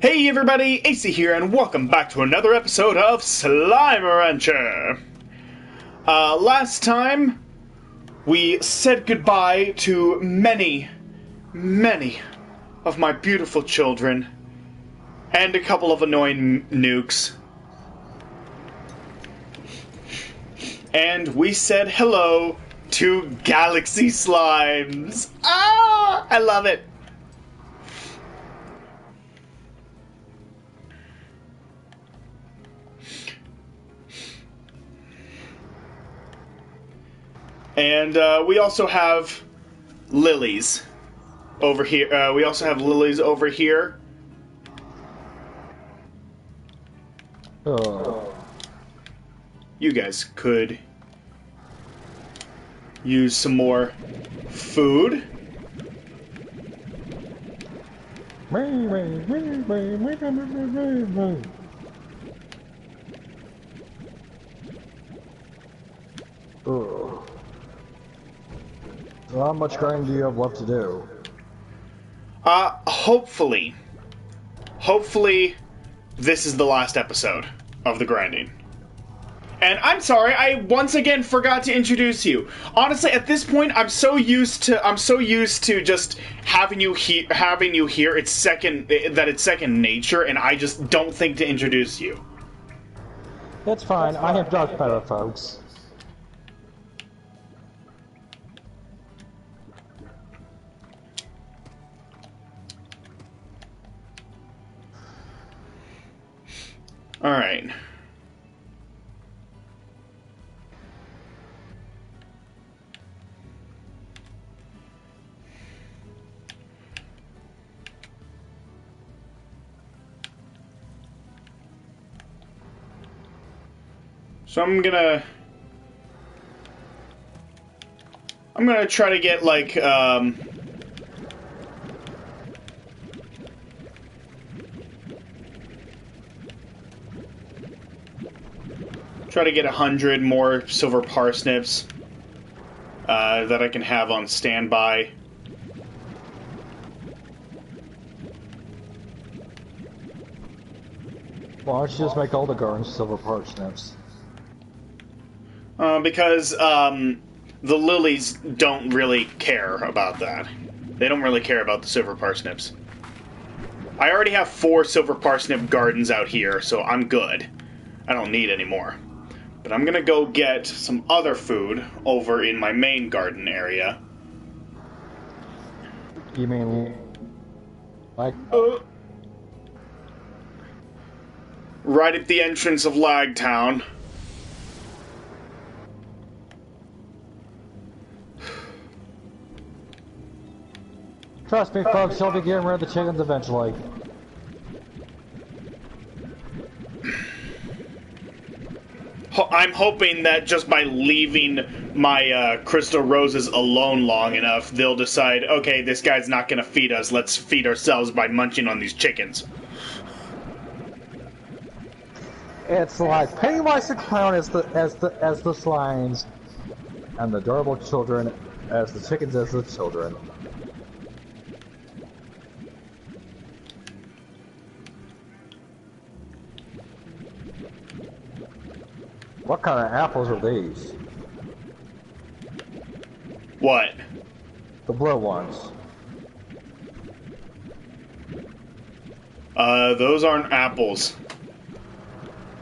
Hey everybody, AC here, and welcome back to another episode of Slime Rancher. Last time, we said goodbye to many of my beautiful children, and a couple of annoying nukes. And we said hello to galaxy slimes. Ah, I love it. And we also have lilies over here. Oh. You guys could use some more food. Oh. So how much grinding do you have left to do? Hopefully, this is the last episode of the grinding. And I'm sorry, I once again forgot to introduce you. Honestly, at this point, I'm so used to just having you here. It's second nature, and I just don't think to introduce you. It's fine. I have dark matter, folks. All right. So I'm gonna try to get like try to get 100 more silver parsnips that I can have on standby. Why don't you just make all the gardens silver parsnips? Because the lilies don't really care about that. They don't really care about the silver parsnips. I already have 4 silver parsnip gardens out here, so I'm good. I don't need any more. But I'm gonna go get some other food over in my main garden area. You mean like right at the entrance of Lagtown. Trust me, folks, you'll be getting rid of the chickens eventually. I'm hoping that just by leaving my crystal roses alone long enough, they'll decide, okay, this guy's not going to feed us. Let's feed ourselves by munching on these chickens. It's like Pennywise the clown as the slimes, and the adorable children as the chickens as the children. What kind of apples are these? What? The blue ones. Those aren't apples.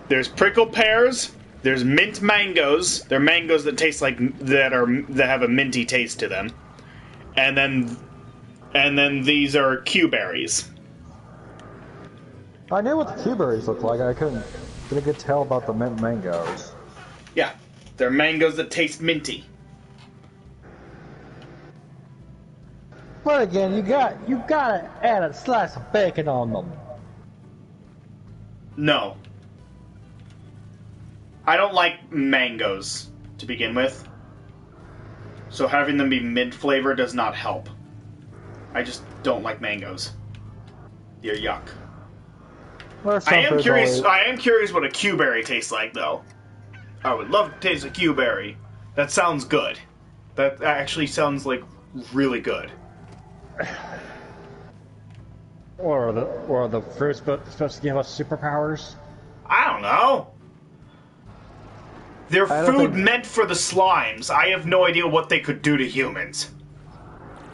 There's prickle pears. There's mint mangoes. They're mangoes that taste like that have a minty taste to them. And then these are Q-berries. I knew what the Q-berries looked like. I couldn't get a good tell about the mint mangoes. Yeah, they're mangoes that taste minty. But again, you gotta add a slice of bacon on them. No. I don't like mangoes to begin with. So having them be mint flavor does not help. I just don't like mangoes. They're yuck. I am curious what a Q-berry tastes like, though. I would love to taste a Q-berry. That sounds good. That actually sounds like really good. Or the fruit's supposed to give us superpowers? I don't know. They're I don't food think- meant for the slimes. I have no idea what they could do to humans.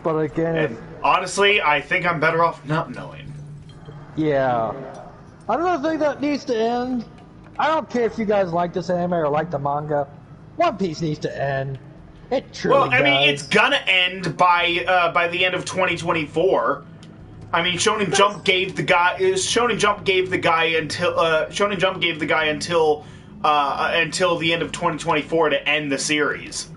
But again, And honestly, I think I'm better off not knowing. yeah. I don't think that needs to end. I don't care if you guys like this anime or like the manga. One Piece needs to end. It truly Well, I mean, does. it's gonna end by the end of 2024. I mean, Shonen Jump gave the guy until the end of 2024 to end the series.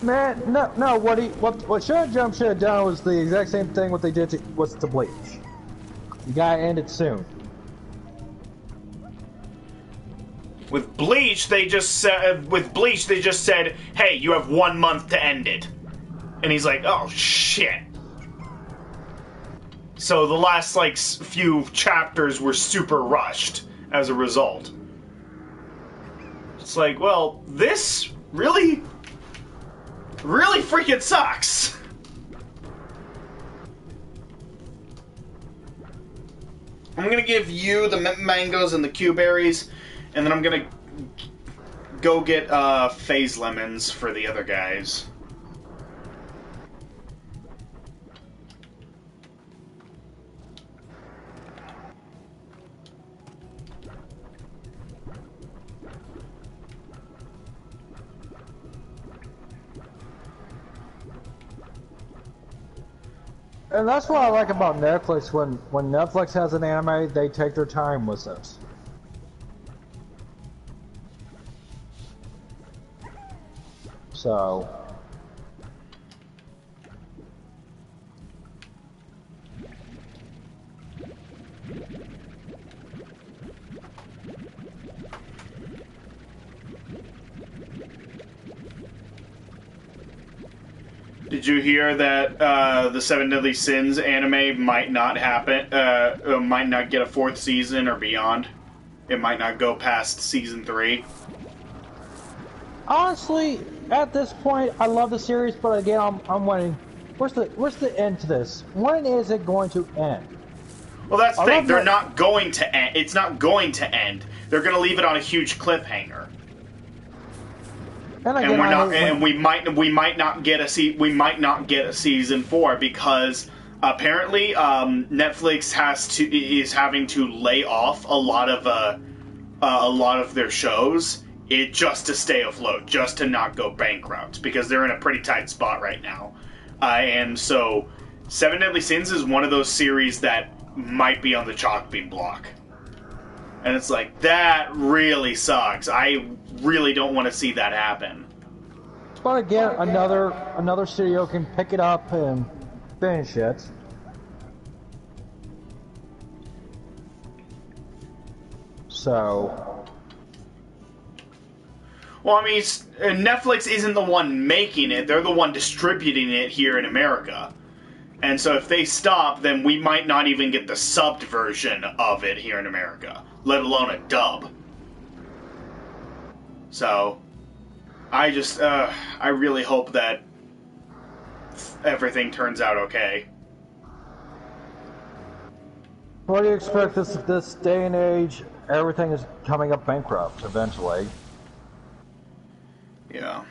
Man, no. What Shonen Jump should have done was the exact same thing what they did to Bleach. You gotta end it soon. With Bleach, they just said, "Hey, you have 1 month to end it," and he's like, "Oh shit." So the last few chapters were super rushed as a result. It's like, well, this really freaking sucks. I'm gonna give you the mangoes and the Q-berries, and then I'm gonna go get phase lemons for the other guys. And that's what I like about Netflix. When Netflix has an anime, they take their time with this. So, Did you hear that the Seven Deadly Sins anime might not happen? Might not get a 4th season or beyond. It might not go past season 3. honestly, at this point, I love the series, but again, I'm wondering, where's the end to this? When is it going to end? Well, that's the I thing. love They're that- not going to end. It's not going to end. They're going to leave it on a huge cliffhanger. And again, And we're I not, hate and we might not get a season 4 because apparently Netflix is having to lay off a lot of their shows just to stay afloat, just to not go bankrupt, because they're in a pretty tight spot right now. And so Seven Deadly Sins is one of those series that might be on the chopping block. And it's like, that really sucks. I really don't want to see that happen. But again, another studio can pick it up and finish it. So, Well, I mean, Netflix isn't the one making it. They're the one distributing it here in America. And so if they stop, then we might not even get the subbed version of it here in America, let alone a dub. So, I really hope that everything turns out okay. what do you expect this day and age? Everything is coming up bankrupt eventually. Yeah.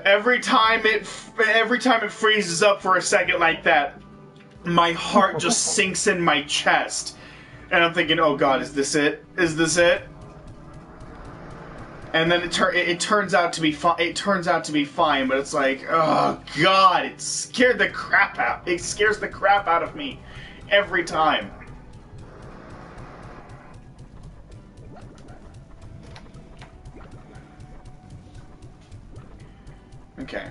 Every time it freezes up for a second like that, my heart just sinks in my chest, and I'm thinking, "Oh God, is this it? Is this it?" And then it turns out to be fine. It turns out to be fine, but it's like, oh God, it scared the crap out. It scares the crap out of me every time. Okay.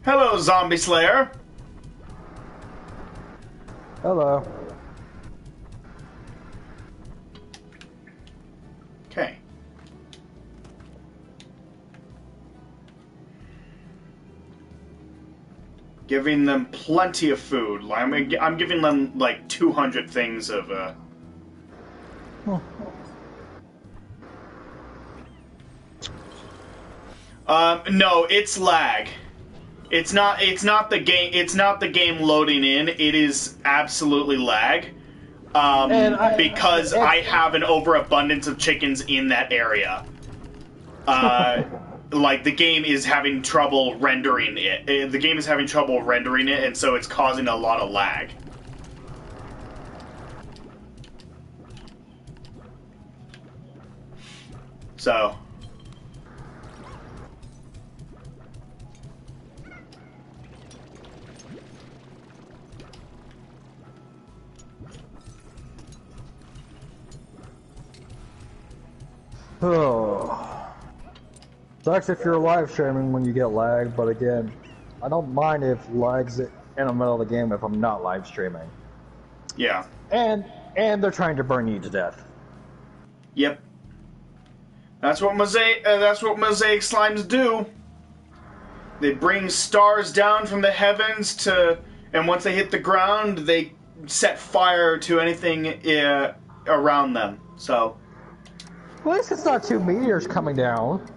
Hello, Zombie Slayer. Hello. Okay. Giving them plenty of food. I'm giving them like 200 things of. No, it's lag. It's not the game. It's not the game loading in. It is absolutely lag. Because I have an overabundance of chickens in that area. Like, the game is having trouble rendering it. The game is having trouble rendering it, and so it's causing a lot of lag. So... Oh. Sucks if you're live streaming when you get lag, but again, I don't mind if lags in the middle of the game if I'm not live streaming. Yeah. And they're trying to burn you to death. Yep. That's what mosaic slimes do. They bring stars down from the heavens and once they hit the ground, they set fire to anything around them. So. At least it's not 2 meteors coming down.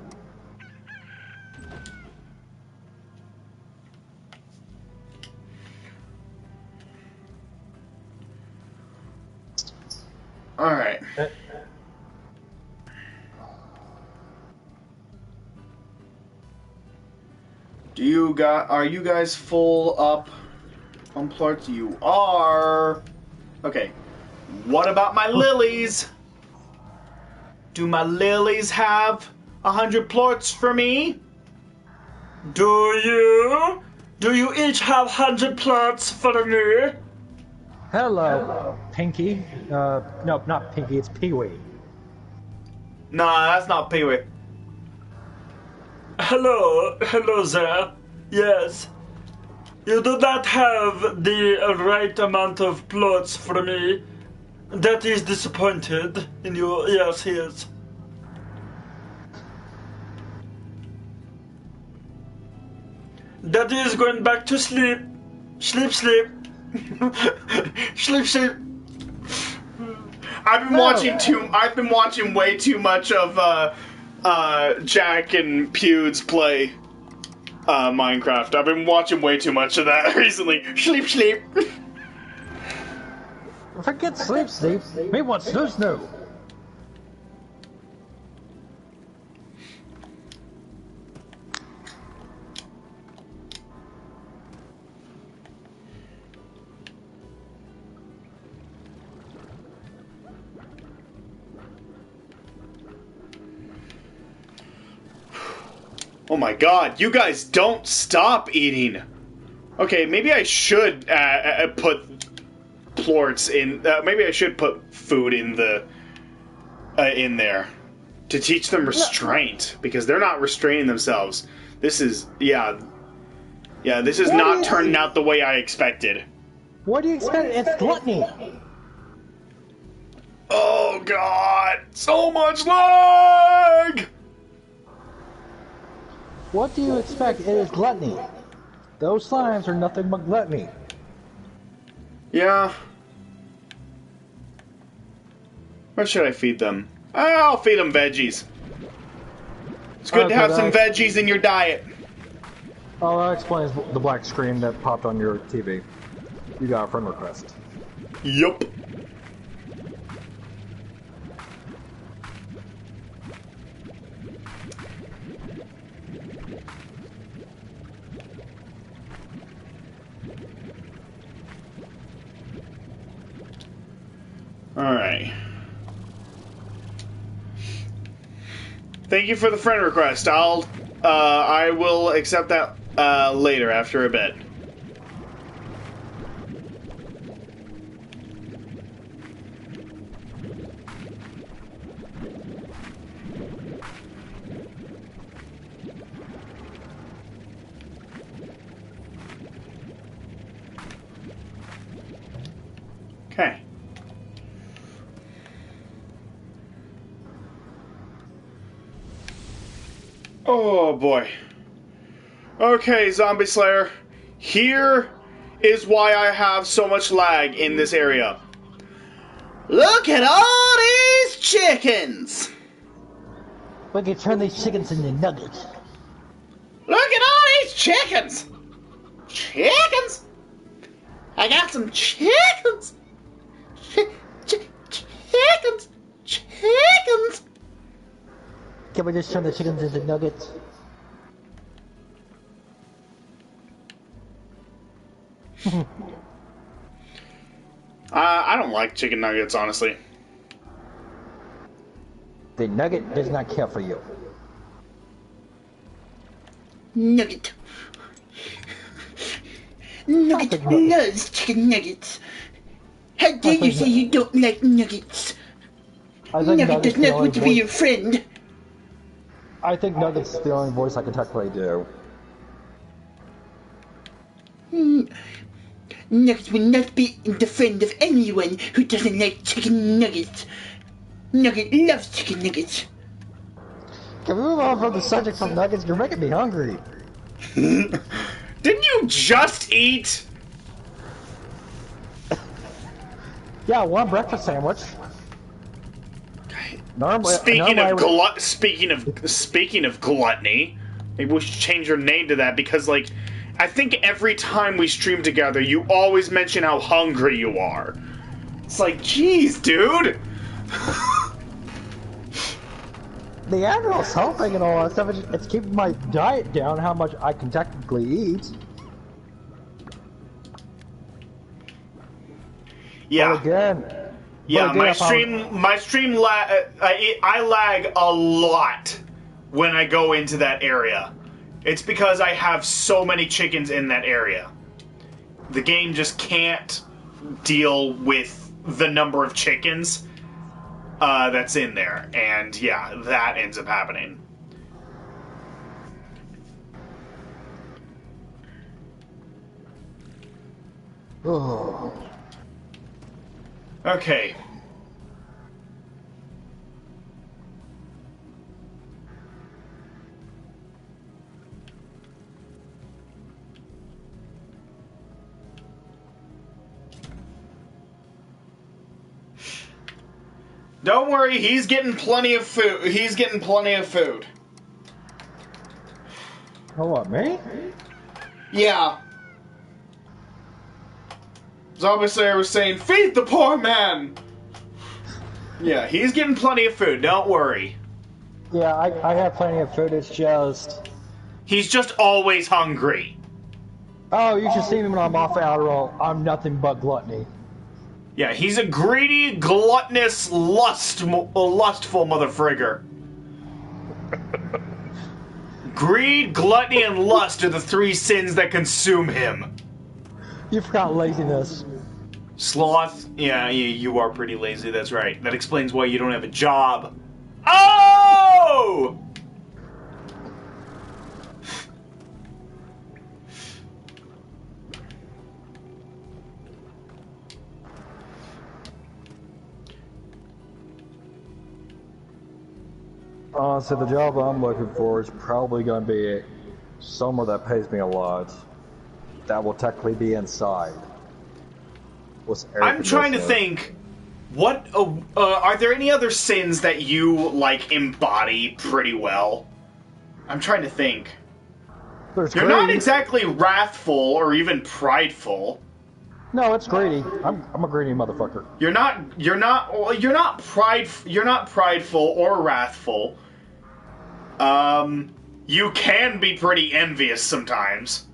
Alright. Are you guys full up on Plorts? You are. Okay. What about my lilies? Do my lilies have 100 Plorts for me? Do you? Do you each have 100 Plorts for me? Hello, Pinky. No, not Pinky, it's Pee-wee. Nah, that's not Pee-wee. Hello there. Yes. You do not have the right amount of Plorts for me. That is disappointed in you. Yes. That is going back to sleep. Sleep. sleep. I've been watching way too much of Jack and Pewds play Minecraft. I've been watching way too much of that recently. Sleep. Forget sleep. Me want snoo. Oh my god, you guys don't stop eating. Okay, maybe I should put Plorts in. Maybe I should put food in the in there to teach them restraint because they're not restraining themselves. This is This is not turning out the way I expected. What do you expect? It's gluttony. Oh god, so much lag. What do you expect? It is gluttony. Those slimes are nothing but gluttony. Yeah. What should I feed them? I'll feed them veggies. It's good to have some veggies in your diet. Oh, that explains the black screen that popped on your TV. You got a friend request. Yup. Alright. Thank you for the friend request. I will accept that later after a bit. Hey. Oh boy. Okay, Zombie Slayer. Here is why I have so much lag in this area. Look at all these chickens! We can turn these chickens into nuggets. Look at all these chickens! Chickens? I got some chickens! Chickens! Chickens! Can we just turn the chickens into nuggets? I don't like chicken nuggets, honestly. The nugget does not care for you. Nugget. Nugget loves chicken nuggets. How dare you say you don't like nuggets? Nugget does not want to be your friend. I think Nugget's the only voice I can technically do. Nugget will not be the friend of anyone who doesn't like chicken nuggets. Nugget loves chicken nuggets. Can we move on from the subject from Nuggets? You're making me hungry. Didn't you just eat? Yeah, one breakfast sandwich. Normally, Speaking of gluttony, maybe we should change your name to that because, like, I think every time we stream together, you always mention how hungry you are. It's like, geez, dude. The animal's helping and all that stuff. It's keeping my diet down. How much I can technically eat. Yeah. But again. Yeah, my stream I lag a lot when I go into that area. It's because I have so many chickens in that area. The game just can't deal with the number of chickens that's in there. And yeah, that ends up happening. Oh. Okay. Don't worry, he's getting plenty of food. He's getting plenty of food. Oh, what, me? Yeah. Zombie Slayer was saying, feed the poor man! Yeah, he's getting plenty of food, don't worry. Yeah, I have plenty of food, it's just... He's just always hungry. Oh, you should see me when I'm off Adderall. I'm nothing but gluttony. Yeah, he's a greedy, gluttonous, lustful motherfrigger. Greed, gluttony, and lust are the three sins that consume him. You forgot laziness. Sloth? Yeah, you are pretty lazy, that's right. That explains why you don't have a job. Oh! So the job I'm looking for is probably going to be somewhere that pays me a lot. That will technically be inside. I'm trying to think. What are there any other sins that you like embody pretty well? I'm trying to think. You're not exactly wrathful or even prideful. No, it's greedy. I'm a greedy motherfucker. You're not prideful or wrathful. You can be pretty envious sometimes.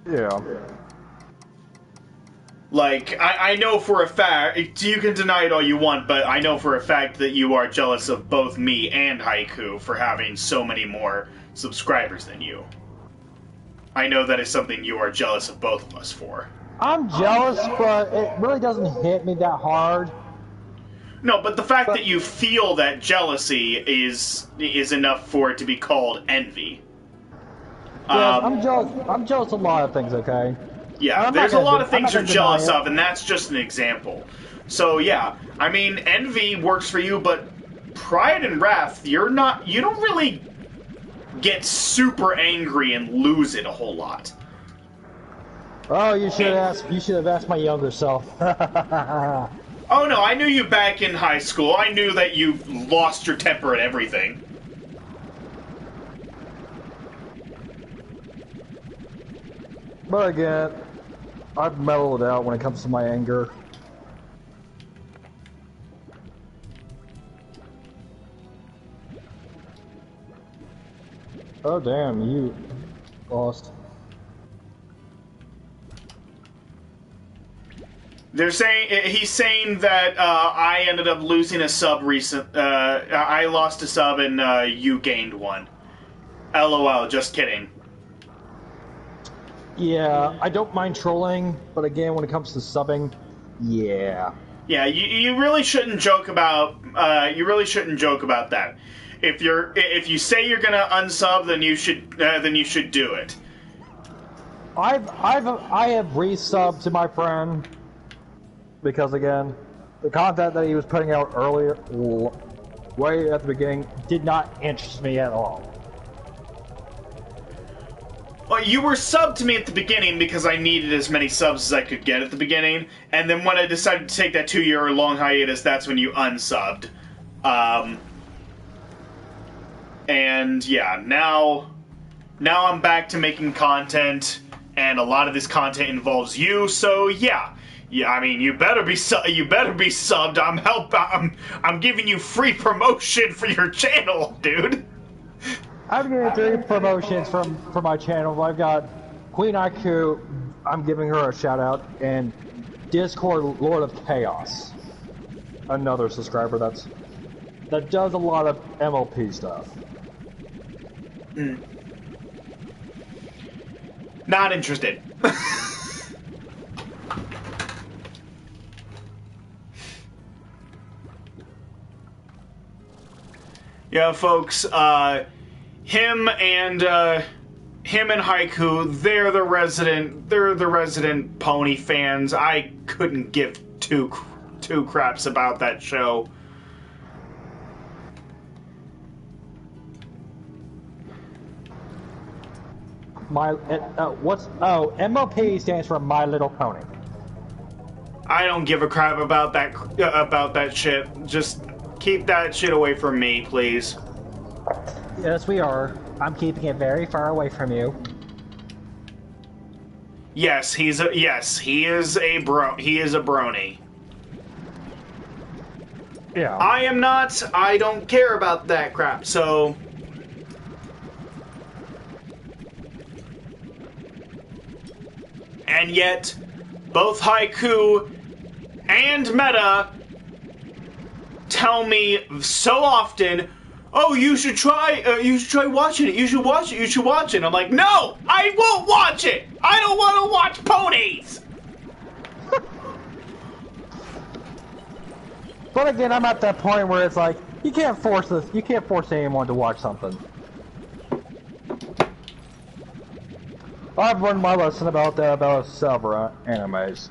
Yeah. Like, I know for a fact, you can deny it all you want, but I know for a fact that you are jealous of both me and Haiku for having so many more subscribers than you. I know that is something you are jealous of both of us for. I'm jealous, but it really doesn't hit me that hard. No, but the fact that you feel that jealousy is enough for it to be called envy. Yeah, I'm jealous of a lot of things, okay? Yeah, I'm not there's a gonna lot de- of I'm not things you're gonna deny jealous it. of, and that's just an example. So yeah, I mean, envy works for you, but pride and wrath, you don't really get super angry and lose it a whole lot. Oh, you should have asked my younger self. Oh no, I knew you back in high school. I knew that you lost your temper at everything. But again, I've mellowed out when it comes to my anger. Oh damn, you lost. He's saying that I ended up losing a sub I lost a sub and you gained one. LOL, just kidding. Yeah, I don't mind trolling, but again, when it comes to subbing, yeah. Yeah, you really shouldn't joke about that. If you say you're gonna unsub, then you should do it. I have resubbed to my friend because again, the content that he was putting out earlier, way at the beginning, did not interest me at all. Well, you were subbed to me at the beginning because I needed as many subs as I could get at the beginning, and then when I decided to take that 2-year long hiatus, that's when you unsubbed. And yeah, now I'm back to making content, and a lot of this content involves you. So yeah, I mean, you better be subbed. I'm giving you free promotion for your channel, dude. I'm getting 3 promotions from my channel. I've got Queen IQ, I'm giving her a shout out, and Discord Lord of Chaos, another subscriber that does a lot of MLP stuff. Not interested. Yeah, folks, him and Haiku, they're the resident pony fans. I couldn't give two craps about that show. MLP stands for My Little Pony. I don't give a crap about that shit. Just keep that shit away from me, please. Yes, we are. I'm keeping it very far away from you. Yes, he is a brony. Yeah. I am not. I don't care about that crap. So and yet both Haiku and Meta tell me so often, "Oh, you should try watching it. You should watch it. You should watch it." I'm like, "No, I won't watch it. I don't want to watch ponies." But again, I'm at that point where it's like you can't force anyone to watch something. I've learned my lesson about that about several animes,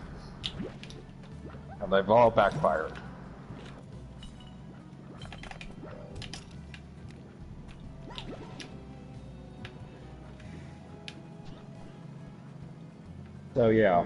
and they've all backfired. So yeah.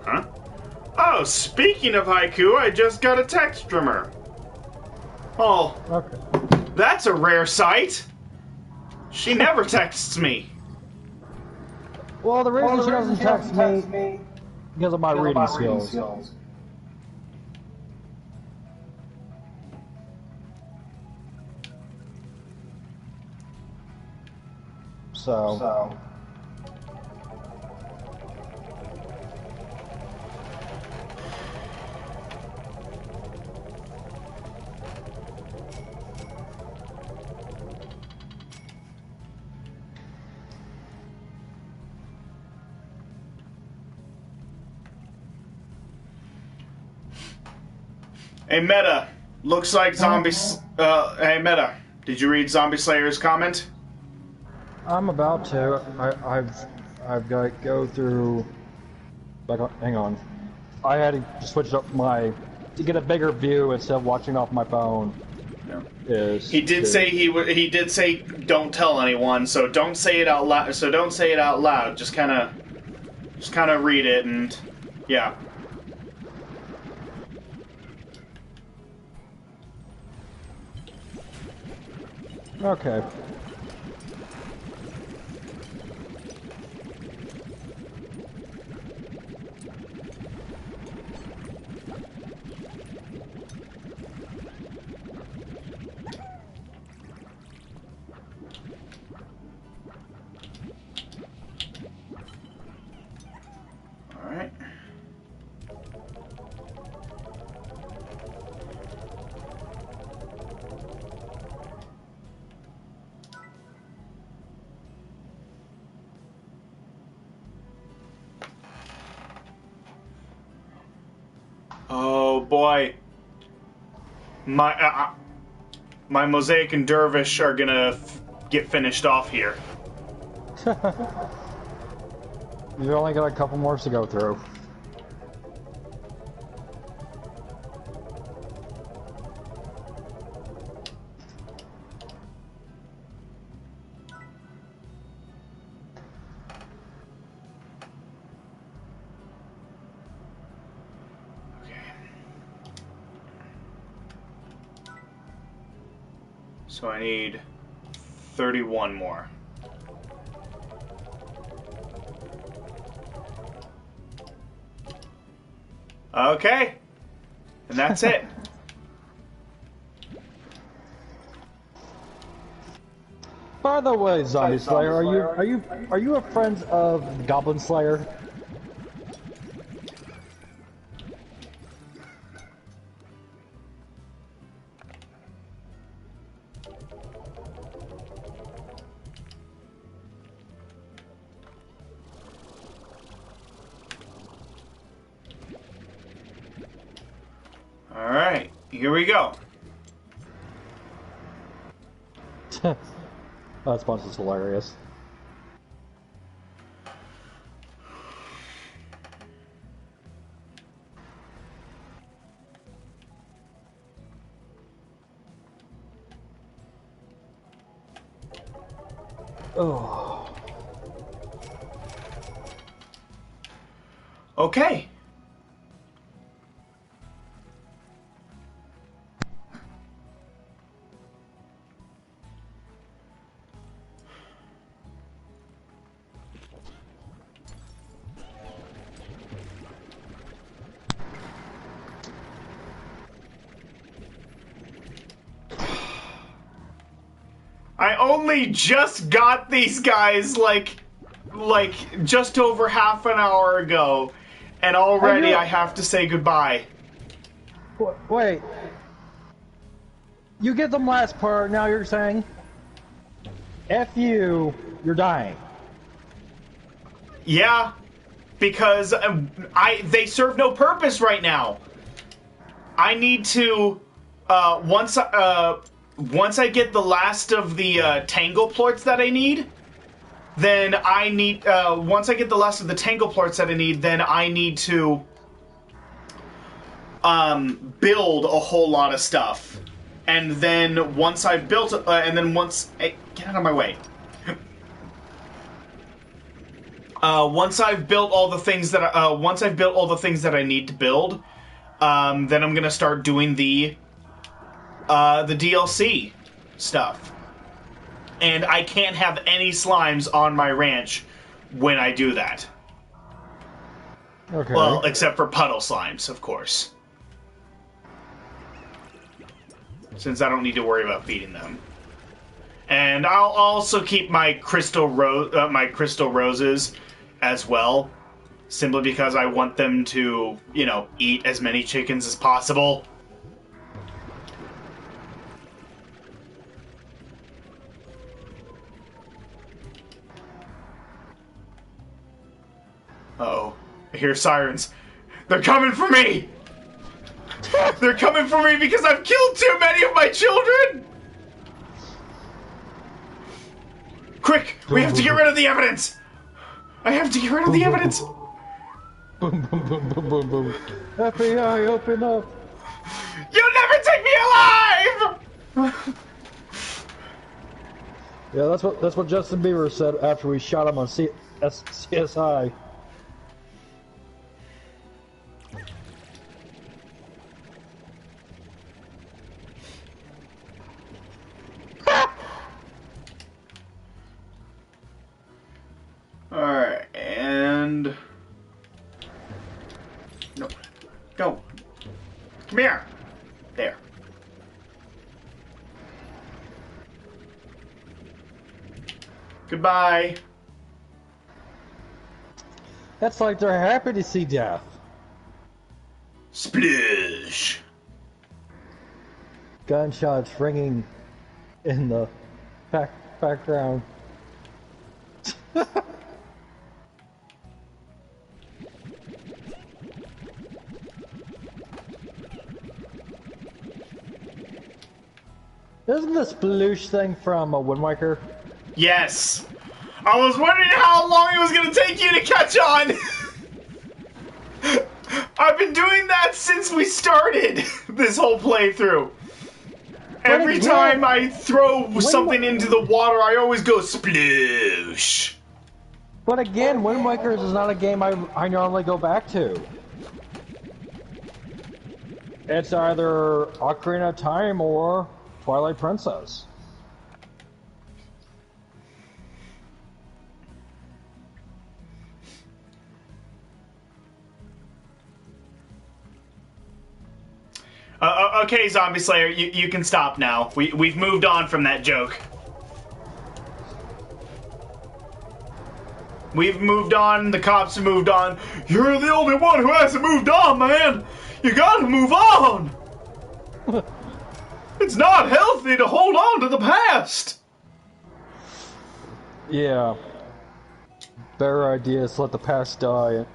Huh? Oh, speaking of Haiku, I just got a text from her. Oh, Okay. that's a rare sight. She never texts me. Well, the reason she doesn't text me because of my reading skills. So. Hey, Meta. Looks like zombies. Hey, Meta. Did you read Zombie Slayer's comment? I'm about to. I've got to go through. Hang on. I had to switch up to get a bigger view instead of watching off my phone. Yeah. He did say don't tell anyone, so don't say it out loud. So don't say it out loud. Just kind of read it and yeah. Okay. All right. Oh boy, my Mosaic and Dervish are gonna get finished off here. You've only got a couple more to go through. So I need 31 more. Okay. And that's it. By the way, Zombie Slayer, are you a friend of Goblin Slayer? All right. Here we go. That response is hilarious. Oh. Okay. I only just got these guys like just over half an hour ago, and already I have to say goodbye. Wait. You get them last part, now you're saying, F you, you're dying. Yeah, because they serve no purpose right now. I need to once I get the last of the tangle plorts that I need, then I need once I get the last of the tangle plorts that I need, then I need to build a whole lot of stuff. And then once I've built hey, get out of my way. Once I've built all the things that I need to build, then I'm gonna start doing the DLC stuff. And I can't have any slimes on my ranch when I do that. Okay. Well, except for puddle slimes, of course. Since I don't need to worry about feeding them. And I'll also keep my crystal roses as well, simply because I want them to, eat as many chickens as possible. Uh-oh. I hear sirens. They're coming for me! They're coming for me because I've killed too many of my children! Quick! We have to get rid of the evidence! I have to get rid of the evidence! Boom, boom, boom, boom, boom, boom. FBI, open up! You'll never take me alive! Yeah, that's what Justin Bieber said after we shot him on CSI. Alright, and... No. Go. Come here. There. Goodbye. That's like they're happy to see death. Splish. Gunshots ringing in the background. Isn't this sploosh thing from a Wind Waker? Yes. I was wondering how long it was going to take you to catch on. I've been doing that since we started this whole playthrough. Every time I throw something into the water, I always go sploosh. But again, Wind Waker is not a game I normally go back to. It's either Ocarina of Time or Twilight Princess. Okay, Zombie Slayer, you can stop now. We've moved on from that joke. We've moved on, the cops have moved on. You're the only one who hasn't moved on, man! You gotta move on! It's not healthy to hold on to the past! Yeah. Better idea is let the past die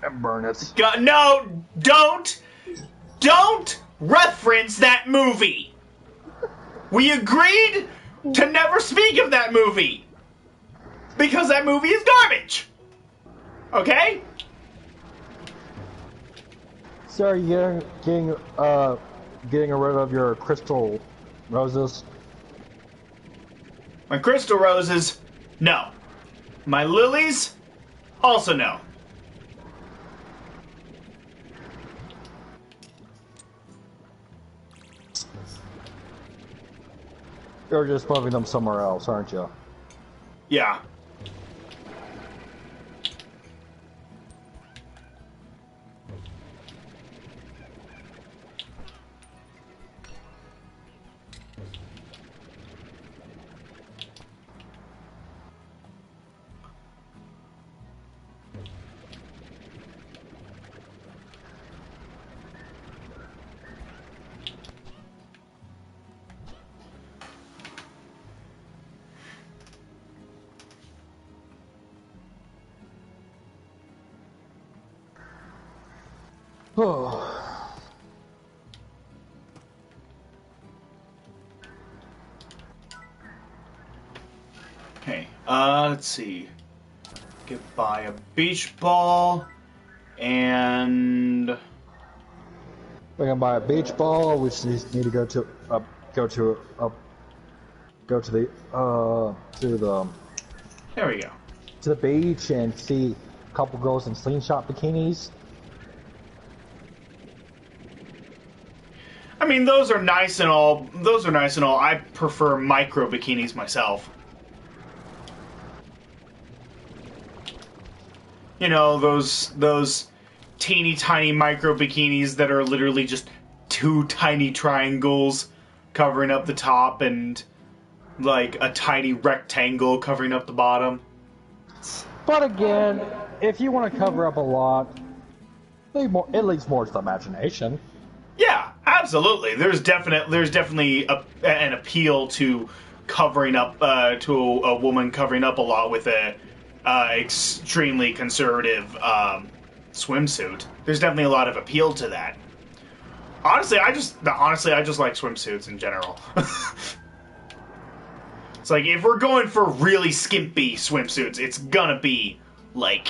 and burn it. No, don't reference that movie! We agreed to never speak of that movie! Because that movie is garbage! Okay? So are you getting rid of your crystal roses? My crystal roses, no. My lilies, also no. You're just moving them somewhere else, aren't you? Yeah. Oh. Okay, let's see. Get by a beach ball, and... We're gonna buy a beach ball. We just need to go to There we go. the beach and see a couple girls in slingshot bikinis. I mean, those are nice and all. I prefer micro bikinis myself. You know, those teeny tiny micro bikinis that are literally just two tiny triangles covering up the top and like a tiny rectangle covering up the bottom. But again, if you want to cover up a lot, it leaves more to the imagination. Yeah, absolutely. There's definitely an appeal to covering up to a woman covering up a lot with a extremely conservative swimsuit. There's definitely a lot of appeal to that. Honestly, I just like swimsuits in general. It's like, if we're going for really skimpy swimsuits, it's gonna be like,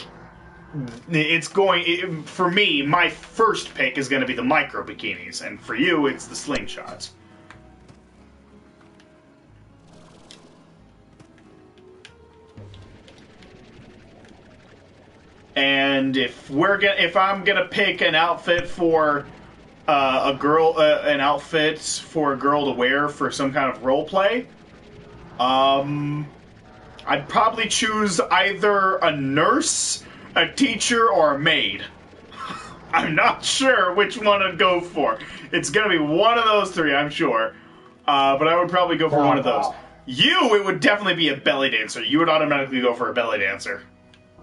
for me, my first pick is gonna be the micro bikinis, and for you, it's the slingshots. And if I'm gonna pick an outfit for a girl, an outfit for a girl to wear for some kind of role play, I'd probably choose either a nurse, a teacher, or a maid. I'm not sure which one I'd go for. It's gonna be one of those three, I'm sure. But I would probably go for one of those. You, it would definitely be a belly dancer. You would automatically go for a belly dancer.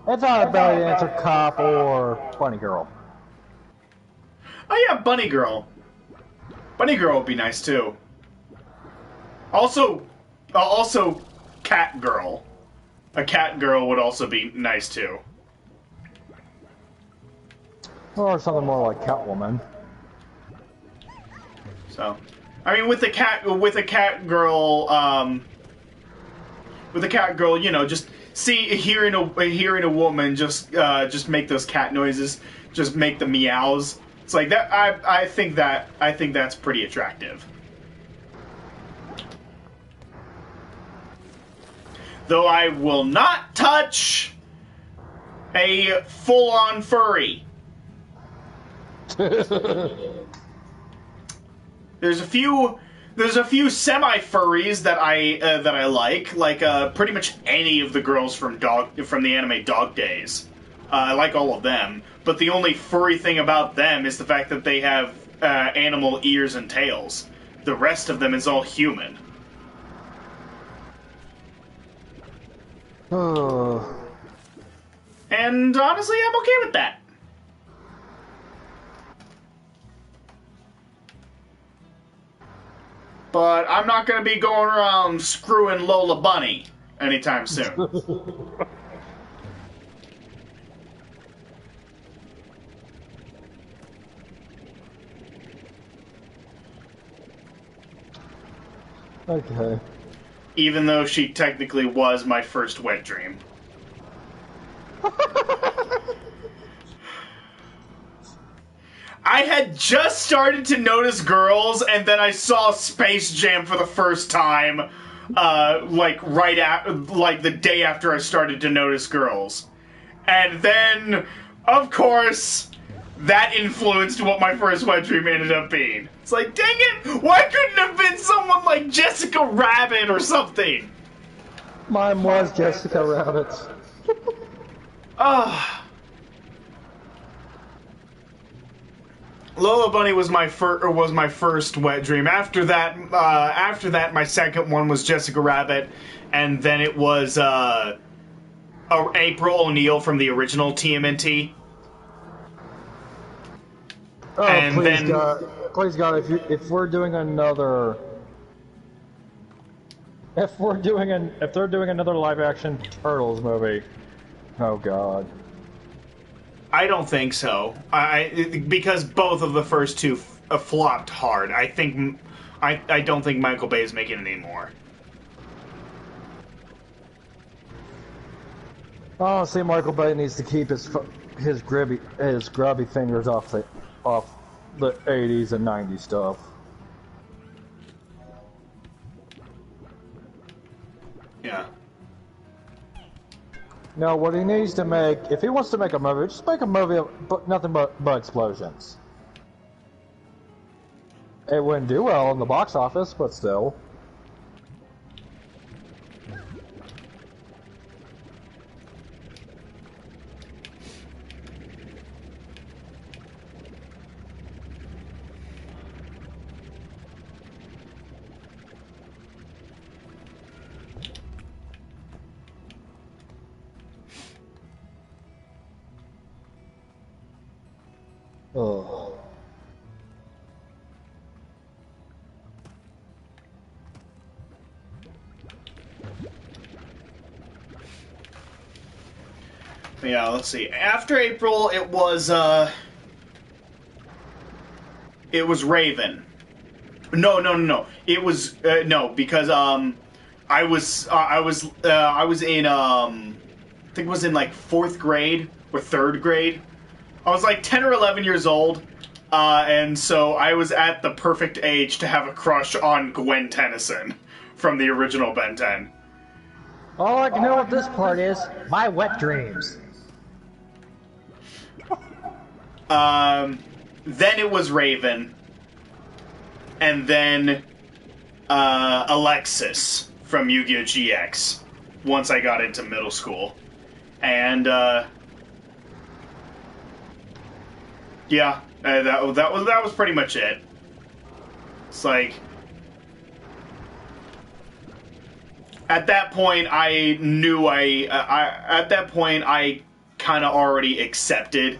It's not a belly dancer, cop, or bunny girl. Oh yeah, bunny girl. Bunny girl would be nice too. Also, cat girl. A cat girl would also be nice too. Or something more like Catwoman. So, I mean, with a cat girl, you know, just hearing a woman just make those cat noises, just make the meows. It's like that. I think that's pretty attractive. Though I will not touch a full-on furry. There's a few semi-furries that I like pretty much any of the girls from the anime Dog Days. I like all of them, but the only furry thing about them is the fact that they have animal ears and tails. The rest of them is all human. And honestly, I'm okay with that. But I'm not going to be going around screwing Lola Bunny anytime soon. Okay. Even though she technically was my first wet dream. I had just started to notice girls, and then I saw Space Jam for the first time, like the day after I started to notice girls. And then, of course, that influenced what my first wet dream ended up being. It's like, dang it, why couldn't it have been someone like Jessica Rabbit or something? Mine was Jessica Rabbit. Lola Bunny was my first wet dream. After that, my second one was Jessica Rabbit, and then it was April O'Neil from the original TMNT. Oh, and please God, if they're doing another live action Turtles movie, oh God. I don't think so. Because both of the first two flopped hard. I don't think Michael Bay is making it anymore. Oh, see, Michael Bay needs to keep his grubby fingers off the 80s and 90s stuff. Yeah. No, what he needs to make, if he wants to make a movie, just make a movie of nothing but explosions. It wouldn't do well in the box office, but still. Oh. Yeah, let's see. After April, it was, It was Raven. No. It was no, because I was in I think it was in like 4th grade or 3rd grade. I was like 10 or 11 years old, and so I was at the perfect age to have a crush on Gwen Tennyson from the original Ben 10. All I can know what this part is, my wet dreams. Then it was Raven, and then Alexis from Yu-Gi-Oh! GX. Once I got into middle school, and yeah, that was pretty much it. It's like at that point I knew at that point I kind of already accepted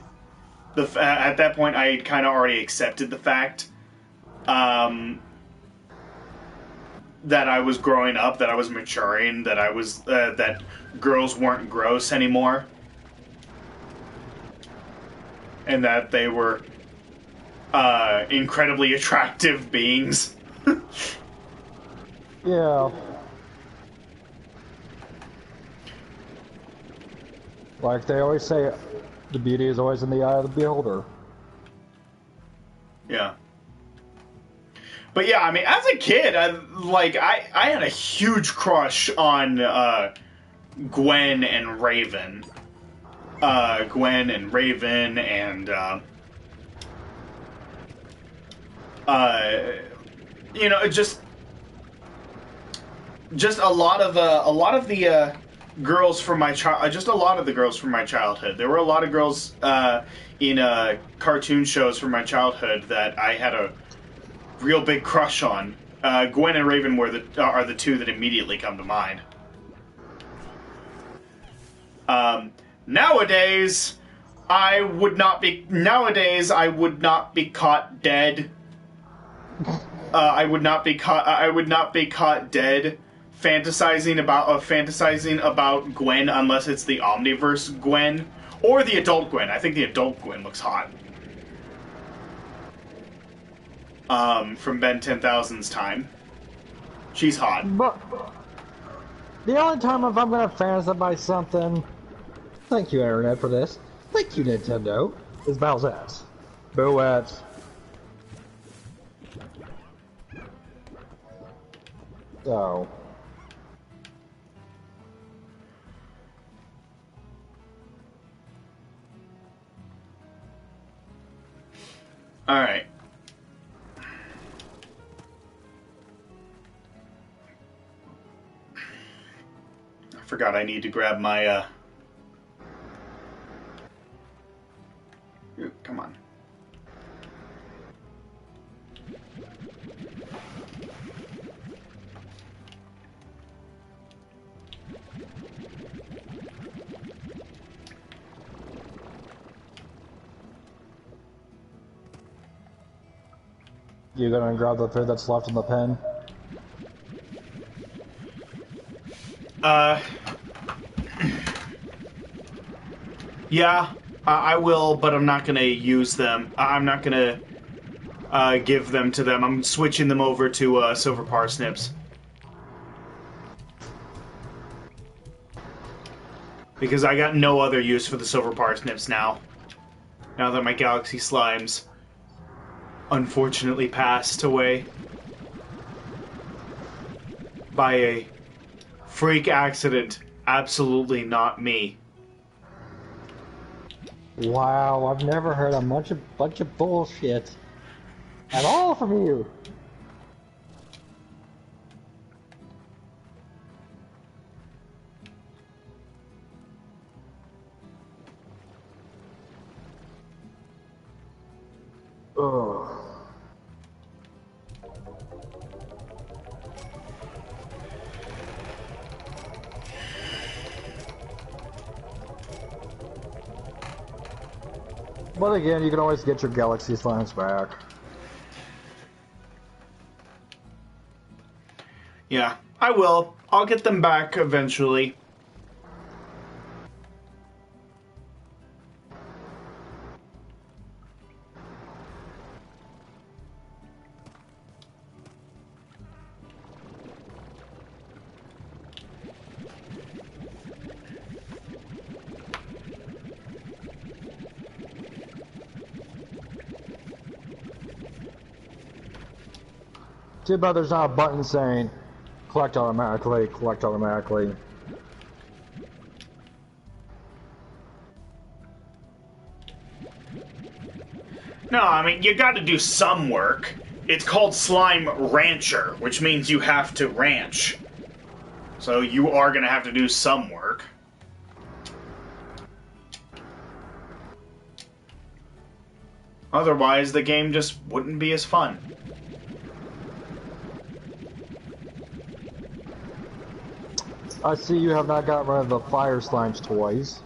at that point I kind of already accepted the fact that I was growing up, that I was maturing, that I was that girls weren't gross anymore, and that they were incredibly attractive beings. Yeah. Like they always say, the beauty is always in the eye of the beholder. Yeah. But yeah, I mean, as a kid, I had a huge crush on Gwen and Raven. Gwen and Raven and you know, just a lot of the girls from my just a lot of the girls from my childhood. There were a lot of girls in cartoon shows from my childhood that I had a real big crush on. Gwen and Raven are the two that immediately come to mind. Nowadays I would not be caught dead. I would not be caught dead fantasizing about Gwen unless it's the Omniverse Gwen or the adult Gwen. I think the adult Gwen looks hot. From Ben 10,000's time. She's hot. But the only time if I'm gonna fantasize about something, thank you Internet for this, thank you Nintendo, is Bowsette. Bowette. So. Alright. I forgot I need to grab my, Ooh, come on. You gonna grab the food that's left in the pen? Yeah, I will, but I'm not gonna use them. I'm not gonna give them to them. I'm switching them over to silver parsnips. Because I got no other use for the silver parsnips now. Now that my galaxy slimes unfortunately passed away by a freak accident. Absolutely not me. Wow, I've never heard a bunch of bullshit at all from you. Ugh. But again, you can always get your galaxy slimes back. Yeah, I will. I'll get them back eventually. Too bad there's not a button saying collect automatically, collect automatically. No, I mean, you gotta do some work. It's called Slime Rancher, which means you have to ranch. So you are gonna have to do some work. Otherwise, the game just wouldn't be as fun. I see you have not gotten rid of the Fire Slimes toys.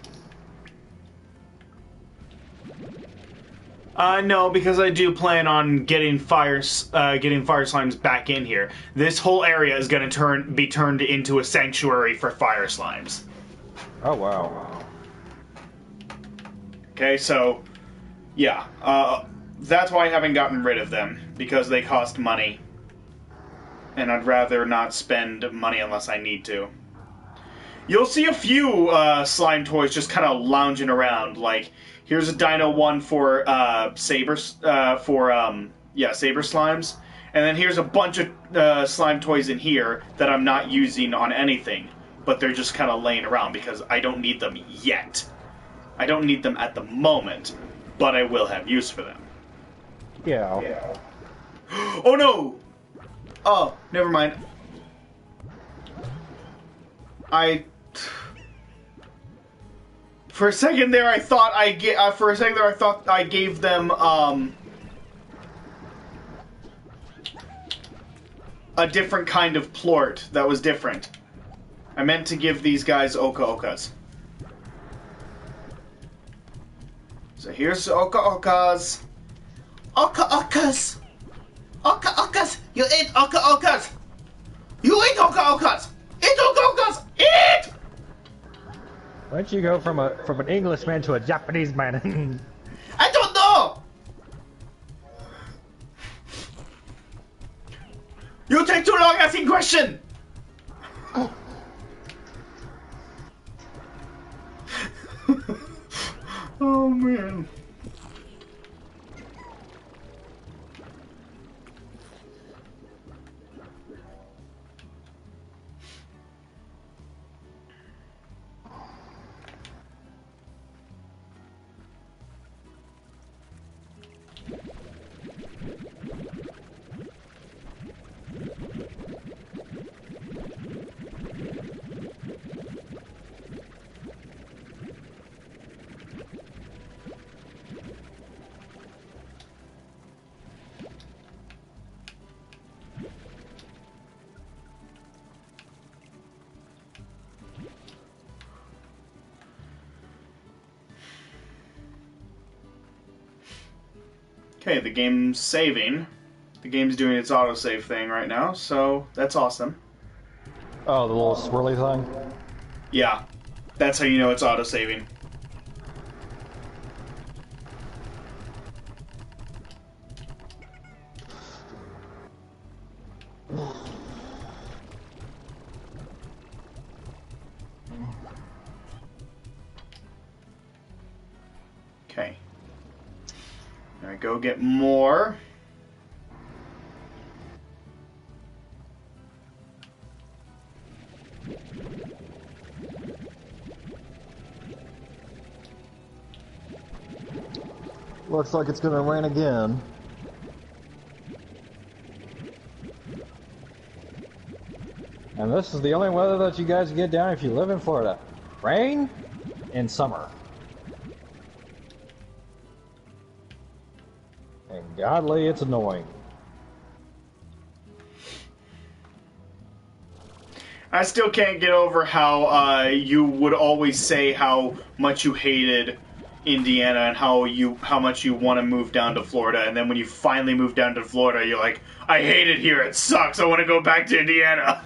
No, because I do plan on getting fire slimes back in here. This whole area is going to be turned into a sanctuary for fire slimes. Oh wow. Okay, so yeah, that's why I haven't gotten rid of them, because they cost money, and I'd rather not spend money unless I need to. You'll see a few slime toys just kind of lounging around, like. Here's a Dino one for saber slimes, and then here's a bunch of slime toys in here that I'm not using on anything, but they're just kind of laying around because I don't need them yet. I don't need them at the moment, but I will have use for them. Yeah. Oh no! Oh, never mind. For a second there, I thought I gave them a different kind of plort that was different. I meant to give these guys Oka Okas. So here's Oka Okas. Oka Okas! Oka Okas! You ate Oka Okas! You ate Oka Okas! Eat Oka Okas! Eat! Why'd you go from an Englishman to a Japanese man? I don't know! You take too long asking question! Oh man. Okay, the game's saving. The game's doing its autosave thing right now, so that's awesome. Oh, the little swirly thing? Yeah, that's how you know it's autosaving. Okay. There I go, get more. Looks like it's gonna rain again. And this is the only weather that you guys get down if you live in Florida. Rain in summer. And godly, it's annoying. I still can't get over how you would always say how much you hated Indiana and how much you want to move down to Florida, and then when you finally move down to Florida, you're like, I hate it here. It sucks. I want to go back to Indiana.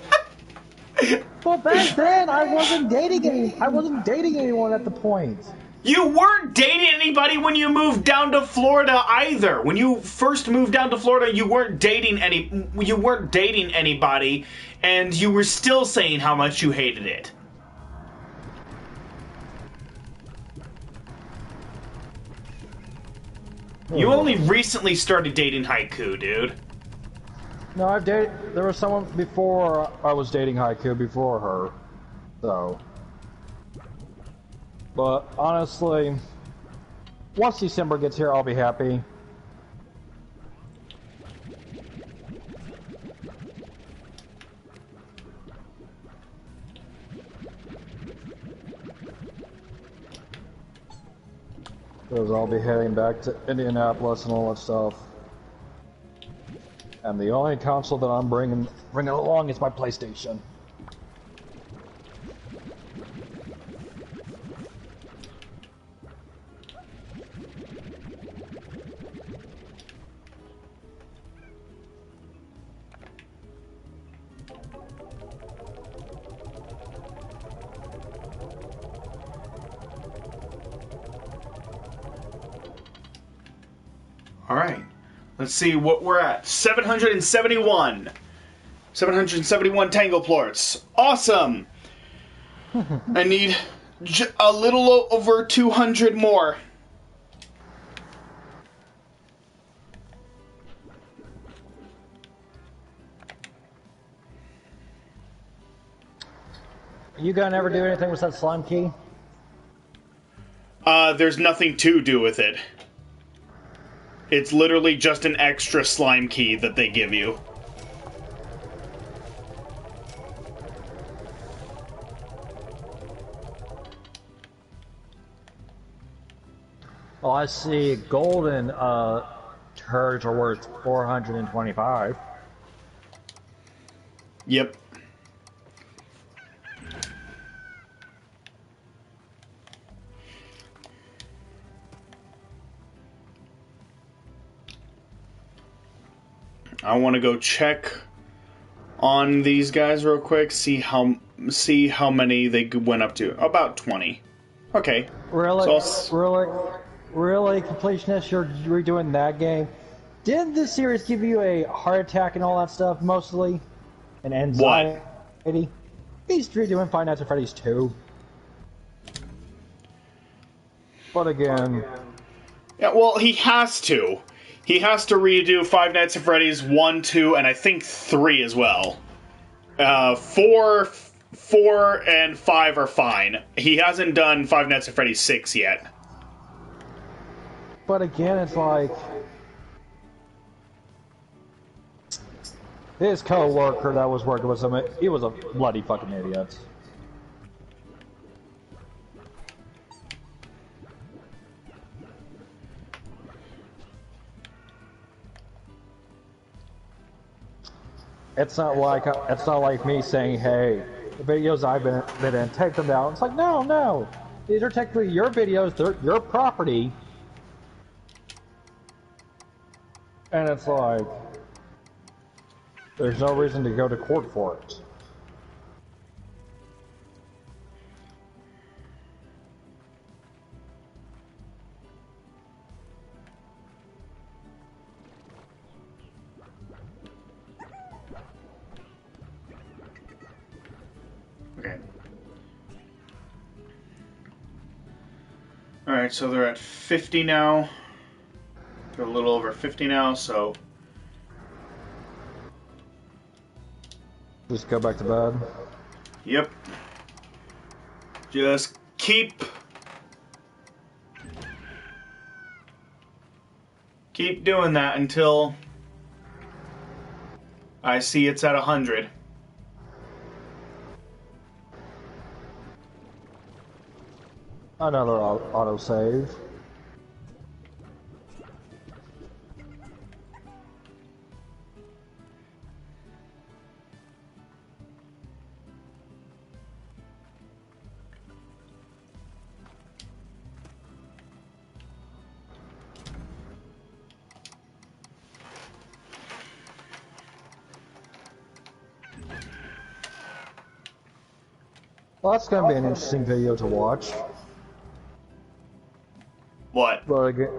Well, back then I wasn't dating anyone at the point. You weren't dating anybody when you moved down to Florida either. When you first moved down to Florida, you weren't dating anybody, and you were still saying how much you hated it. You only recently started dating Haiku, dude. No, I've dated. There was someone before I was dating Haiku before her, so. But honestly, once December gets here, I'll be happy. Because I'll be heading back to Indianapolis and all that stuff. And the only console that I'm bringing along is my PlayStation. All right. Let's see what we're at. 771. 771 Tango Plorts. Awesome! I need a little over 200 more. You gonna never do anything with that slime key? There's nothing to do with it. It's literally just an extra slime key that they give you. Oh, I see golden turds are worth 425. Yep. I want to go check on these guys real quick, see how many they went up to. About 20. Okay. Really? So Really, completionist, you're redoing that game? Didn't this series give you a heart attack and all that stuff, mostly? And anxiety? What? He's redoing Five Nights at Freddy's 2. But again... Yeah, well, he has to. He has to redo Five Nights at Freddy's 1, 2, and I think 3 as well. 4 and 5 are fine. He hasn't done Five Nights at Freddy's 6 yet. But again, it's like... His co-worker that was working with him, he was a bloody fucking idiot. It's not like me saying, "Hey, the videos I've been in, take them down." It's like, no, these are technically your videos; they're your property. And it's like, there's no reason to go to court for it. Okay. Alright, so they're at 50 now. They're a little over 50 now, so... Just go back to bed. Yep. Just keep doing that until I see it's at 100. Another autosave. Well, that's going to be an interesting video to watch. What? But again,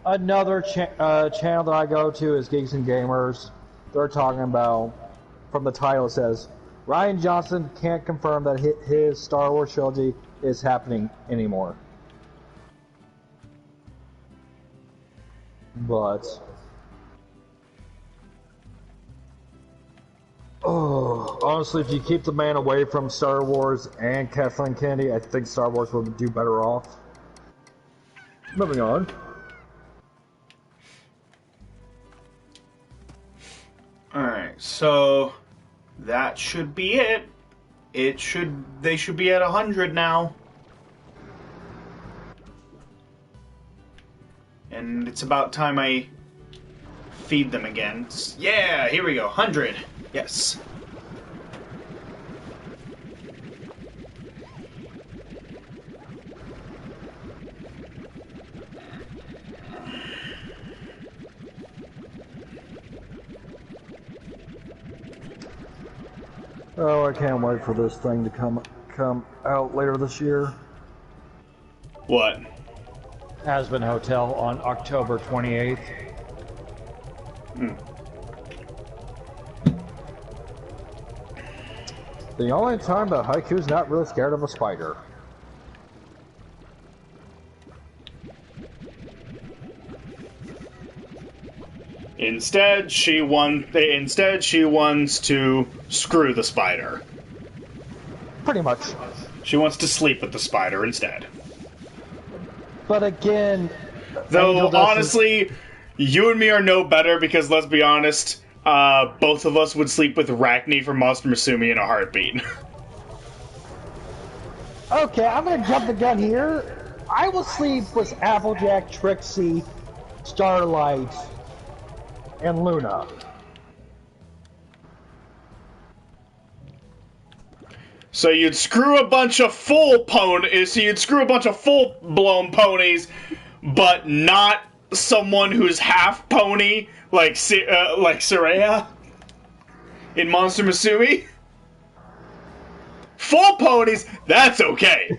another channel that I go to is Geeks and Gamers. They're talking about, from the title it says, Ryan Johnson can't confirm that his Star Wars trilogy is happening anymore. But Oh, honestly, if you keep the man away from Star Wars and Kathleen Kennedy, I think Star Wars will do better off. Moving on. Alright, so that should be it. They should be at 100 now. And it's about time I feed them again. Yeah, here we go, 100. Yes. Oh, I can't wait for this thing to come out later this year. What? Aspen Hotel on October 28th. The only time that Haiku's not really scared of a spider. Instead, she wants to screw the spider. Pretty much. She wants to sleep with the spider instead. But again, Though, honestly, you and me are no better because, let's be honest, both of us would sleep with Rachni from Monster Musume in a heartbeat. Okay, I'm gonna jump the gun here. I will sleep with Applejack, Trixie, Starlight, and Luna. So you'd screw a bunch of full-blown ponies, but not someone who's half pony, like Soraya in Monster Musume. Full ponies, that's okay.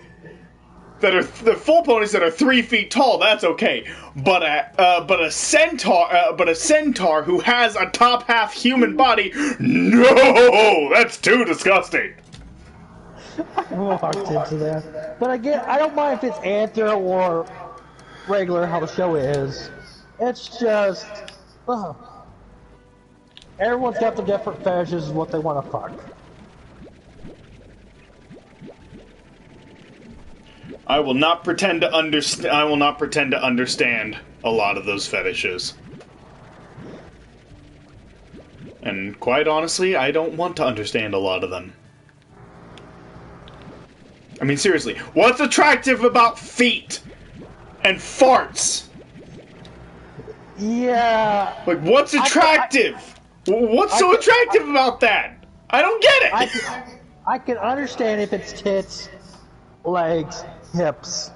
The full ponies that are 3 feet tall, that's okay. But a centaur who has a top half human body, no, that's too disgusting. I walked into that. But again, I don't mind if it's Anther or regular how the show is. It's just, everyone's got the different fetishes and what they want to fuck. I will not pretend to understand a lot of those fetishes. And quite honestly, I don't want to understand a lot of them. I mean, seriously, what's attractive about feet and farts? Yeah. Like, what's attractive? What's so attractive about that? I don't get it. I can understand if it's tits, legs, hips,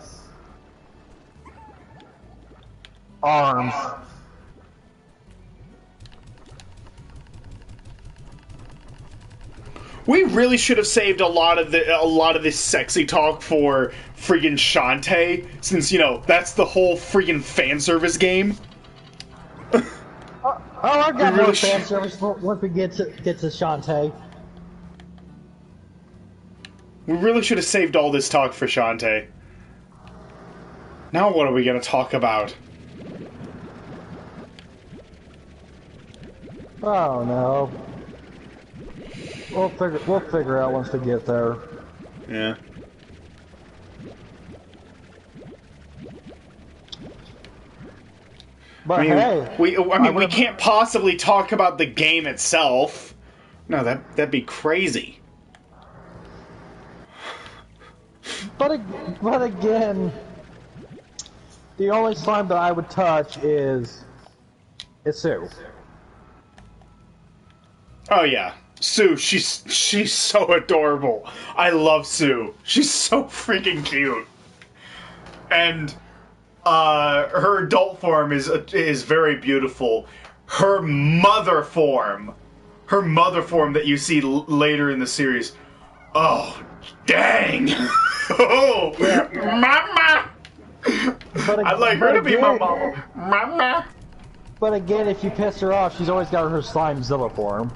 arms. We really should have saved a lot of this sexy talk for friggin' Shantae, since, you know, that's the whole friggin' fan service game. I've got more fan service once we get to Shantae. We really should have saved all this talk for Shantae. Now what are we gonna talk about? Oh no. We'll figure out once we get there. Yeah. But hey, we can't possibly talk about the game itself. No, that'd be crazy. But again, the only slime that I would touch is Sue. Oh yeah, Sue. She's so adorable. I love Sue. She's so freaking cute. And her adult form is very beautiful. Her mother form that you see later in the series. Oh, dang! Oh, mama! I'd like her to be my mama. Mama! But again, if you piss her off, she's always got her Slimezilla form.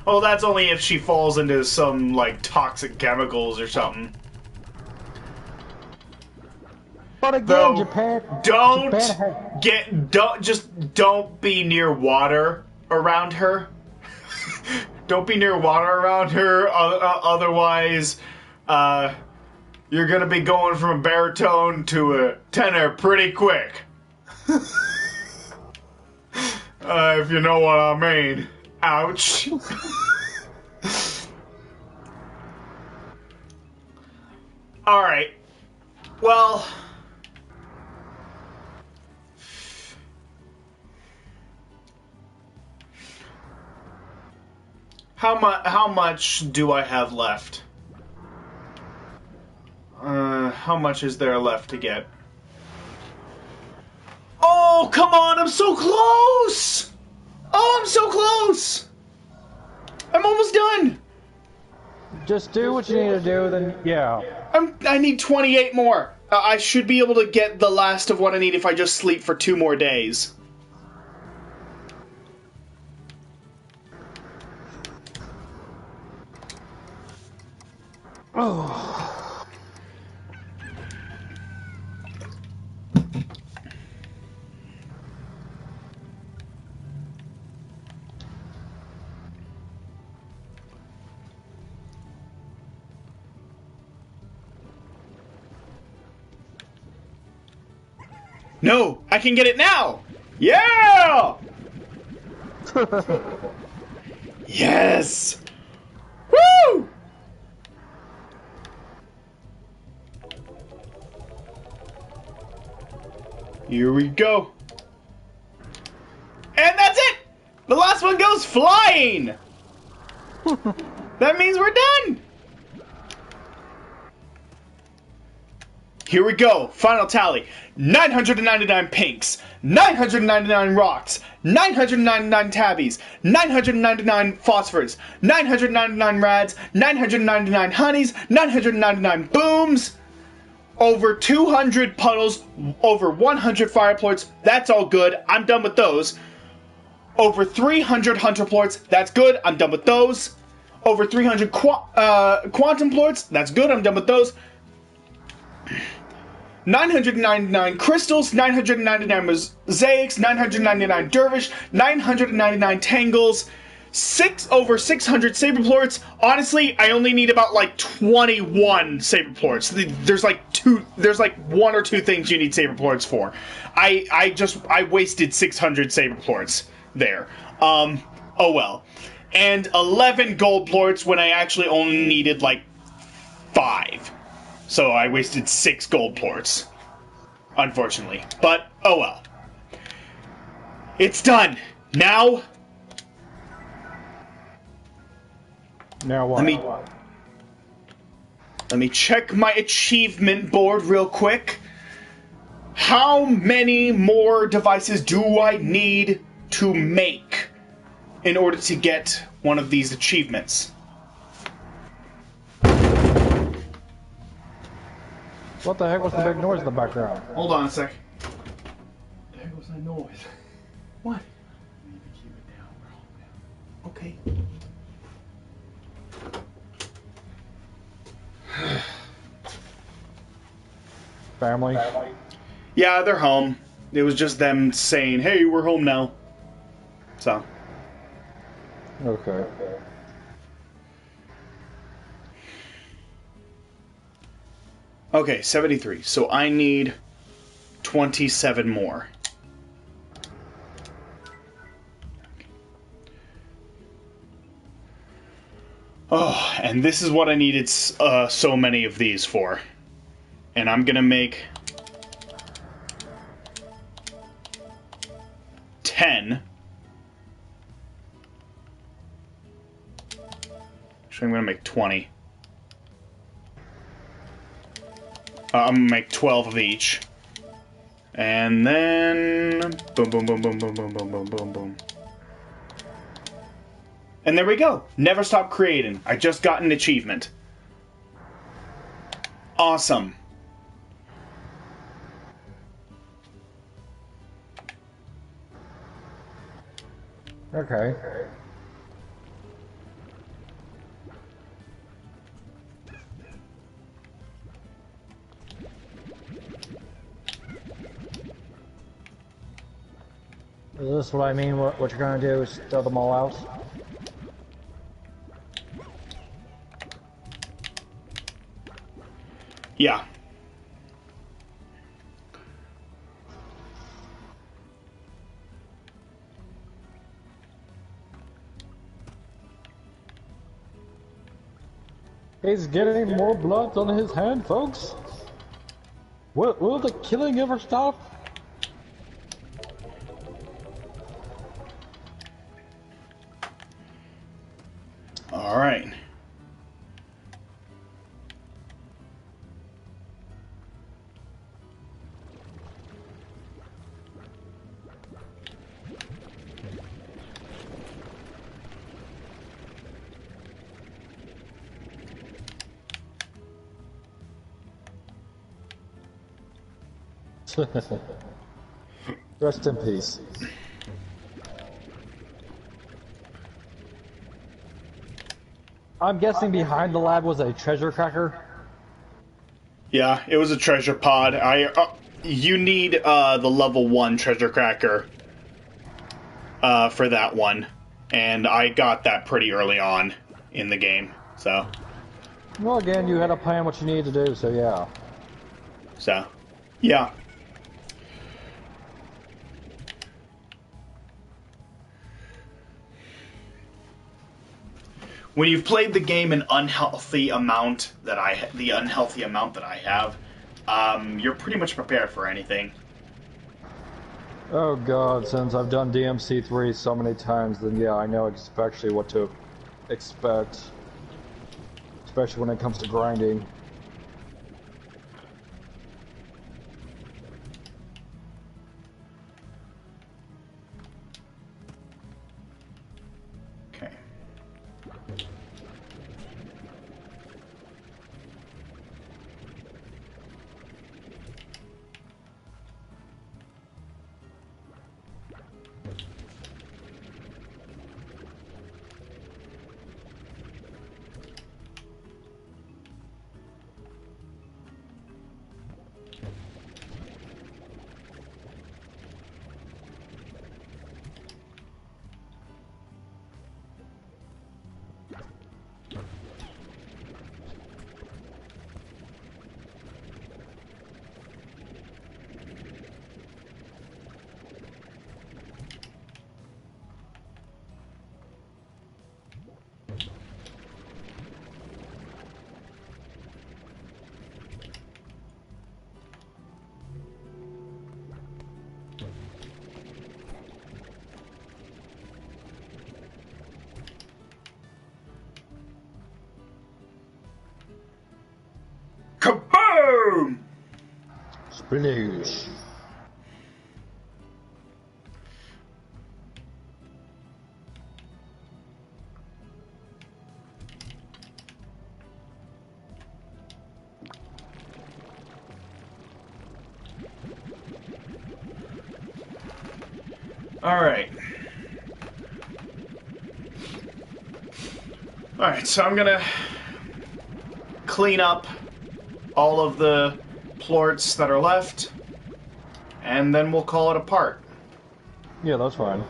Oh, that's only if she falls into some, like, toxic chemicals or something. But again, Though, Japan don't be near water around her. Don't be near water around her, otherwise, you're gonna be going from a baritone to a tenor pretty quick. If you know what I mean. Ouch. Alright. Well... How much do I have left? How much is there left to get? Oh, come on, I'm so close! Oh, I'm so close! I'm almost done! Just do what you need to do, then yeah. I need 28 more. I should be able to get the last of what I need if I just sleep for 2 more days. Oh. No, I can get it now! Yeah! Yes! Woo! Here we go. And that's it! The last one goes flying! That means we're done! Here we go, final tally. 999 pinks, 999 rocks, 999 tabbies, 999 phosphors, 999 rads, 999 honeys, 999 booms, over 200 puddles, over 100 fire plorts. That's all good. I'm done with those. Over 300 hunter plorts. That's good. I'm done with those. Over 300 quantum plorts. That's good. I'm done with those. 999 crystals, 999 mosaics, 999 dervish, 999 tangles, over 600 saber plorts. Honestly, I only need about like 21 saber plorts. There's like 1 or 2 things you need saber plorts for. I wasted 600 saber plorts there. Oh well. And 11 gold plorts when I actually only needed like 5. So I wasted 6 gold plorts. Unfortunately. But, oh well. It's done. Now... Now what? Let me check my achievement board real quick. How many more devices do I need to make in order to get one of these achievements? What the heck was the big noise in the background? Hold on a sec. What the heck was that noise? What? Leave the cube down. We're home now. Okay. Family? Yeah, they're home. It was just them saying, hey, we're home now. So. Okay. Okay, 73. So I need 27 more. Oh, and this is what I needed so many of these for. And I'm gonna make 10. Actually, I'm gonna make 20. I'm gonna make 12 of each. And then... boom, boom, boom, boom, boom, boom, boom, boom, boom, boom. And there we go. Never stop creating. I just got an achievement. Awesome. Okay. Is this what I mean? What you're gonna do is throw them all out? Yeah. He's getting more blood on his hand, folks. Will the killing ever stop? All right. Rest in peace. I'm guessing behind the lab was a treasure cracker. Yeah, it was a treasure pod. You need the level 1 treasure cracker for that one, and I got that pretty early on in the game. So. Well, again, you had to plan what you needed to do, so yeah. So, yeah. When you've played the game an unhealthy amount that the unhealthy amount that I have, you're pretty much prepared for anything. Oh god, since I've done DMC3 so many times, then yeah, I know especially what to expect. Especially when it comes to grinding. Okay. Kaboom! Sploosh. Alright. Alright, so I'm gonna clean up all of the plorts that are left, and then we'll call it a part. Yeah, that's fine.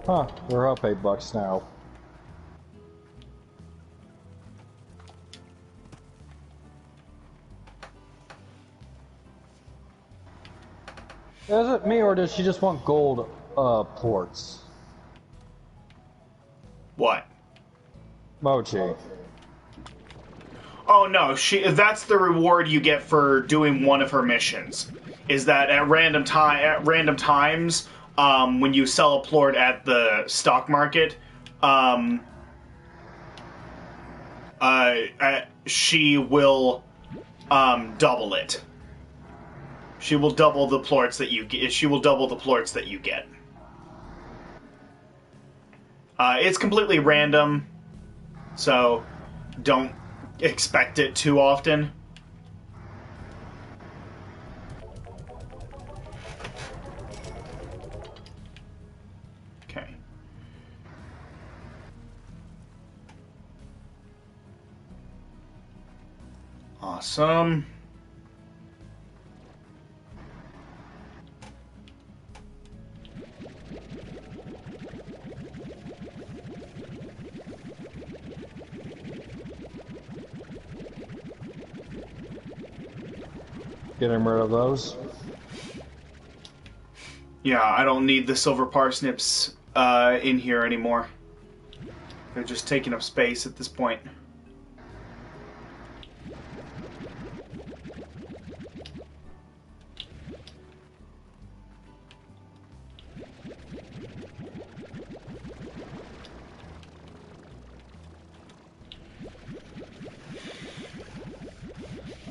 Huh, we're up $8 now. Is it me or does she just want gold ports? What? Mochi. Oh no, that's the reward you get for doing one of her missions. Is that at random times, when you sell a plort at the stock market, she will double it. She will double the plorts that you get. She will double the plorts that you get. It's completely random, so don't expect it too often. Okay. Awesome. Getting rid of those. Yeah, I don't need the silver parsnips in here anymore. They're just taking up space at this point.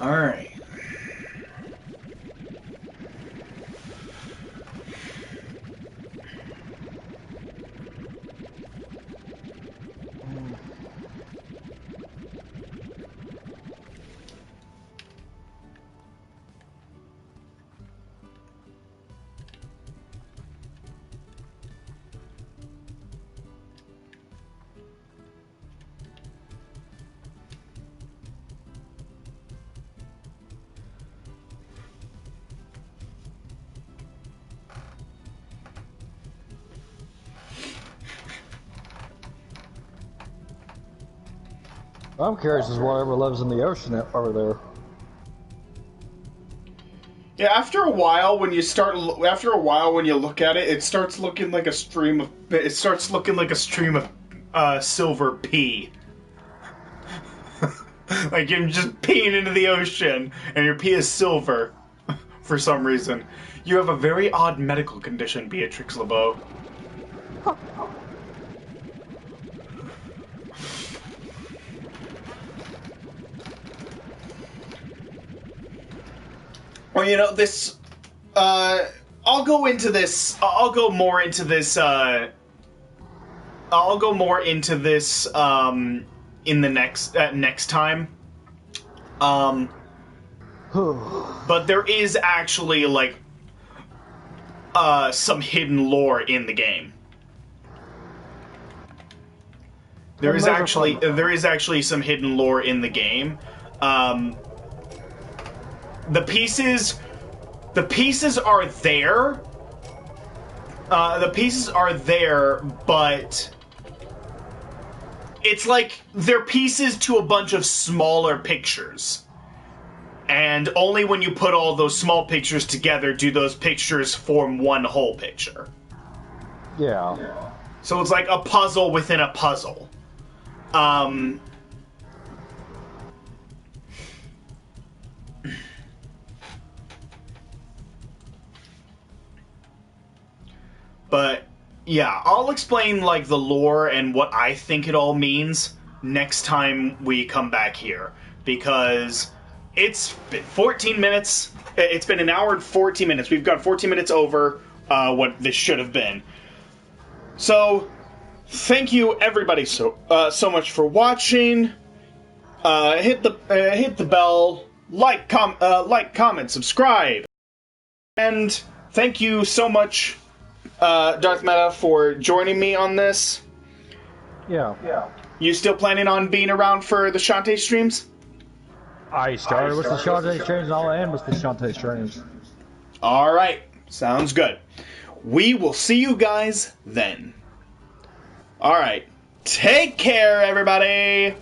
Alright. I'm curious as whatever lives in the ocean over there. Yeah, after a while when you look at it, it starts looking like a stream of silver pee. Like you're just peeing into the ocean and your pee is silver for some reason. You have a very odd medical condition, Beatrix LeBeau. Well, you know, this, I'll go more into this, in the next time. But there is actually, like, some hidden lore in the game. There is actually some hidden lore in the game. The pieces are there. The pieces are there, but it's like they're pieces to a bunch of smaller pictures. And only when you put all those small pictures together do those pictures form one whole picture. Yeah. So it's like a puzzle within a puzzle. But yeah, I'll explain like the lore and what I think it all means next time we come back here, because it's been 14 minutes. It's been an hour and 14 minutes. We've got 14 minutes over what this should have been. So thank you everybody so much for watching. Hit the bell, like, comment, subscribe, and thank you so much, Darth Meta, for joining me on this. Yeah. You still planning on being around for the Shantae streams? I started with the Shantae streams and I'll end with the Shantae streams. Alright, sounds good. We will see you guys then. Alright, take care everybody!